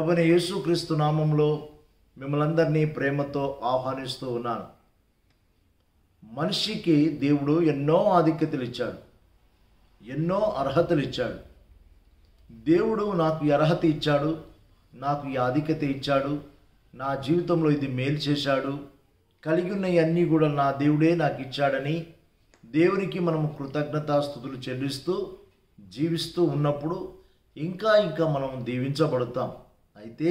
ప్రభువైన యేసుక్రీస్తు నామంలో మిమ్మల్ందరినీ ప్రేమతో ఆహ్వానిస్తూ ఉన్నాను. మనిషికి దేవుడు ఎన్నో ఆధిక్యతలు ఇచ్చాడు, ఎన్నో అర్హతలు ఇచ్చాడు. దేవుడు నాకు ఈ అర్హత ఇచ్చాడు, నాకు ఈ ఆధిక్యత ఇచ్చాడు, నా జీవితంలో ఇది మేలు చేశాడు, కలిగి ఉన్నవన్నీ కూడా నా దేవుడే నాకు ఇచ్చాడని దేవునికి మనము కృతజ్ఞతాస్తుతులు చెల్లిస్తూ జీవిస్తూ ఉన్నప్పుడు ఇంకా మనం దీవించబడతాం. అయితే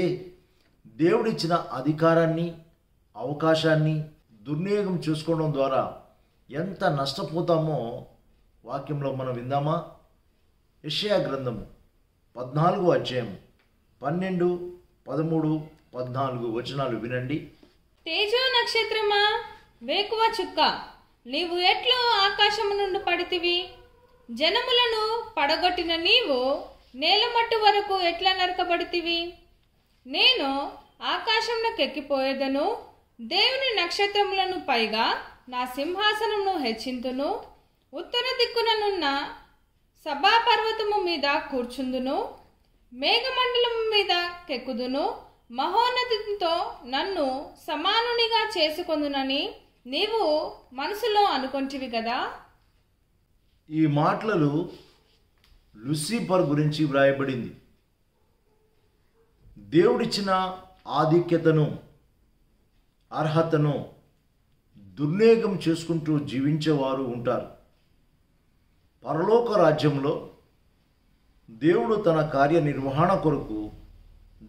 దేవుడిచ్చిన అధికారాన్ని, అవకాశాన్ని దుర్వినియోగం చేసుకోవడం ద్వారా ఎంత నష్టపోతామో వాక్యంలో మనం విందామా? యెషయా గ్రంథము 14వ అధ్యాయం 12, 13, 14 వచనాలు వినండి. తేజో నక్షత్రమా, వేకువ చుక్క, నీవు ఎట్లు ఆకాశము నుండి పడితివి? జనములను పడగొట్టిన నీవు నేలమట్టు వరకు ఎట్లా నరకబడితివి? నేను ఆకాశంలోకెక్కిపోయేదను, దేవుని నక్షత్రములను పైగా నా సింహాసనమును హెచ్చింతును, ఉత్తర దిక్కుననున్న సభాపర్వతము మీద కూర్చుందును, మేఘమండలము మీద కెక్కుదును, మహోన్నతితో నన్ను సమానునిగా చేసుకొందునని నీవు మనసులో అనుకొంటివి కదా. ఈ మాటలు లూసిఫర్ గురించి వ్రాయబడింది. దేవుడిచ్చిన ఆధిక్యతను, అర్హతను దుర్వినియోగం చేసుకుంటూ జీవించేవారు ఉంటారు. పరలోక రాజ్యంలో దేవుడు తన కార్యనిర్వహణ కొరకు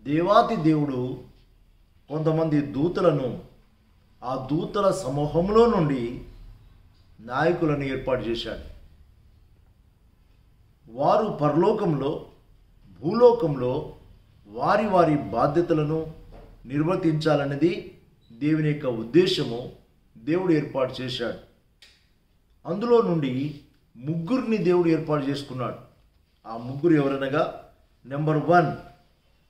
దేవాతి దేవుడు కొంతమంది దూతలను ఆ దూతల సమూహంలో నుండి నాయకులను ఏర్పాటు చేశాడు. వారు పరలోకంలో, భూలోకంలో వారి వారి బాధ్యతలను నిర్వర్తించాలనేది దేవుని యొక్క ఉద్దేశము. దేవుడు ఏర్పాటు చేశాడు. అందులో నుండి ముగ్గురిని దేవుడు ఏర్పాటు చేసుకున్నాడు. ఆ ముగ్గురు ఎవరనగా, నెంబర్ 1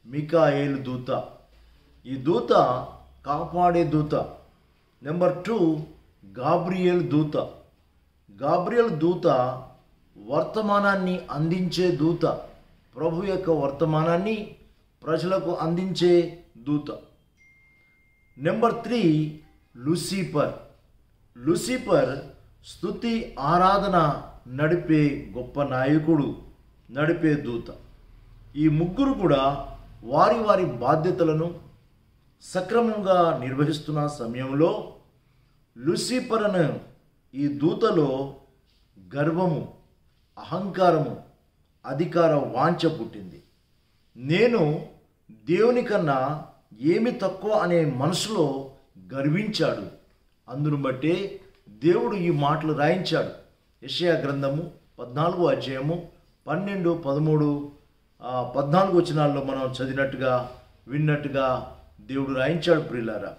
మికాయేలు దూత. ఈ దూత కాపాడే దూత. నెంబర్ 2 గాబ్రియేల్ దూత. గాబ్రియేల్ దూత వర్తమానాన్ని అందించే దూత, ప్రభు యొక్క వర్తమానాన్ని ప్రజలకు అందించే దూత. Number 3 Lucifer. లూసిఫర్ స్తుతి ఆరాధన నడిపే గొప్ప నాయకుడు, నడిపే దూత. ఈ ముగ్గురు కూడా వారి వారి బాధ్యతలను సక్రమంగా నిర్వహిస్తున్న సమయంలో లూసిఫర్ అనే ఈ దూతలో గర్వము, అహంకారము, అధికార వాంఛ పుట్టింది. నేను దేవుని కన్నా ఏమి తక్కువ అనే మనసులో గర్వించాడు. అందును బట్టే దేవుడు ఈ మాటలు రాయించాడు. యెషయా గ్రంథము 14వ అధ్యాయము 12, 13, 14 వచనాల్లో మనం చదివినట్టుగా విన్నట్టుగా దేవుడు రాయించాడు. ప్రియులారా,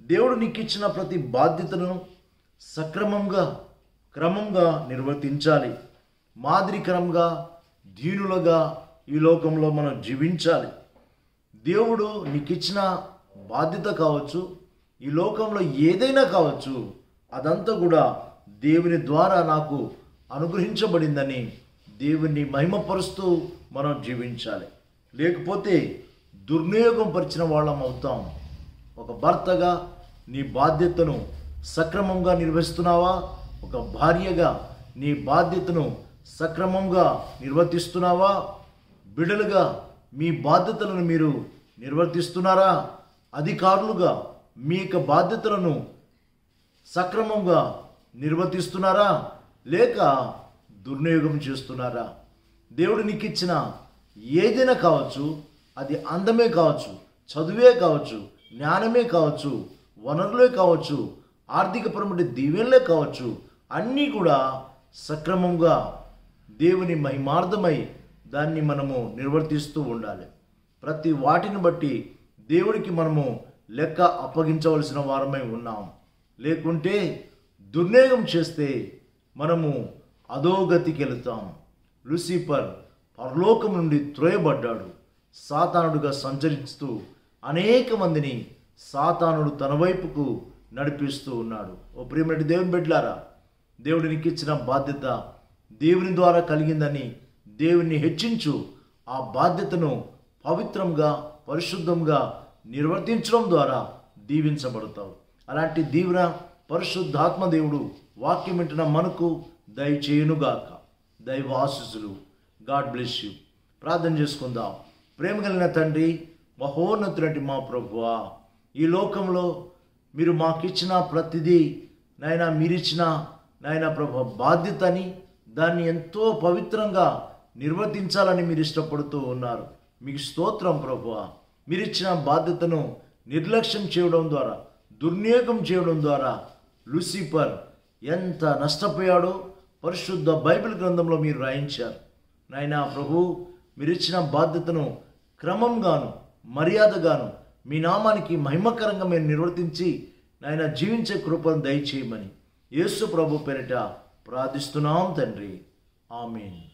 దేవుడు నీకు ఇచ్చిన ప్రతి బాధ్యతను సక్రమంగా, క్రమంగా నిర్వర్తించాలి. మాదిరికరంగా, దీనులుగా ఈ లోకంలో మనం జీవించాలి. దేవుడు నీకు ఇచ్చిన బాధ్యత కావచ్చు, ఈ లోకంలో ఏదైనా కావచ్చు, అదంతా కూడా దేవుని ద్వారా నాకు అనుగ్రహించబడిందని దేవుని మహిమపరుస్తూ మనం జీవించాలి. లేకపోతే దుర్వినియోగం పరిచిన వాళ్ళం అవుతాం. ఒక భర్తగా నీ బాధ్యతను సక్రమంగా నిర్వహిస్తున్నావా? ఒక భార్యగా నీ బాధ్యతను సక్రమంగా నిర్వర్తిస్తున్నావా? బిడ్డలుగా మీ బాధ్యతలను మీరు నిర్వర్తిస్తున్నారా? అధికారులుగా మీ యొక్క బాధ్యతలను సక్రమంగా నిర్వర్తిస్తున్నారా? లేక దుర్వినియోగం చేస్తున్నారా? దేవుడు నీకు ఇచ్చిన ఏదైనా కావచ్చు, అది అందమే కావచ్చు, చదువే కావచ్చు, జ్ఞానమే కావచ్చు, వనరులే కావచ్చు, ఆర్థికపరమైన దీవెనలే కావచ్చు, అన్నీ కూడా సక్రమంగా దేవుని మహిమార్థమై దాన్ని మనము నిర్వర్తిస్తూ ఉండాలి. ప్రతి వాటిని బట్టి దేవుడికి మనము లెక్క అప్పగించవలసిన వారమై ఉన్నాం. లేకుంటే దుర్వినియోగం చేస్తే మనము అధోగతికి వెళుతాం. లూసిఫర్ పరలోకం నుండి త్రోయబడ్డాడు. సాతానుడుగా సంచరిస్తూ అనేక మందిని సాతానుడు తన వైపుకు నడిపిస్తూ ఉన్నాడు. ఓ ప్రియమైన దేవుని బిడ్డలారా, దేవుడు నీకు ఇచ్చిన బాధ్యత దేవుని ద్వారా కలిగిందని దేవుణ్ణి హెచ్చించు. ఆ బాధ్యతను పవిత్రంగా పరిశుద్ధంగా నిర్వర్తించడం ద్వారా దీవించబడతావు. అలాంటి దీవెన పరిశుద్ధాత్మ దేవుడు వాక్యం వింటున్న మనకు దయచేయునుగాక. దైవ ఆశీస్సులు. God bless you. ప్రార్థన చేసుకుందాం. ప్రేమ కలిగిన తండ్రి, మహోన్నతుడైన మా ప్రభువా, ఈ లోకంలో మీరు మాకిచ్చిన ప్రతిదీ నాయన మీరిచ్చిన నాయన ప్రభు బాధ్యతని దాన్ని ఎంతో పవిత్రంగా నిర్వర్తించాలని మీరు ఇష్టపడుతూ ఉన్నారు. మీకు స్తోత్రం ప్రభువా. మీరిచ్చిన బాధ్యతను నిర్లక్ష్యం చేయడం ద్వారా, దుర్వినియోగం చేయడం ద్వారా లూసిఫర్ ఎంత నష్టపోయాడో పరిశుద్ధ బైబిల్ గ్రంథంలో మీరు రాయించారు. నాయనా ప్రభు, మీరిచ్చిన బాధ్యతను క్రమంగాను మర్యాదగాను మీ నామానికి మహిమకరంగా మేము నిర్వర్తించి నాయన జీవించే కృపను దయచేయమని యేసు ప్రభు పేరిట ప్రార్థిస్తున్నాం తండ్రి. ఆమేన్.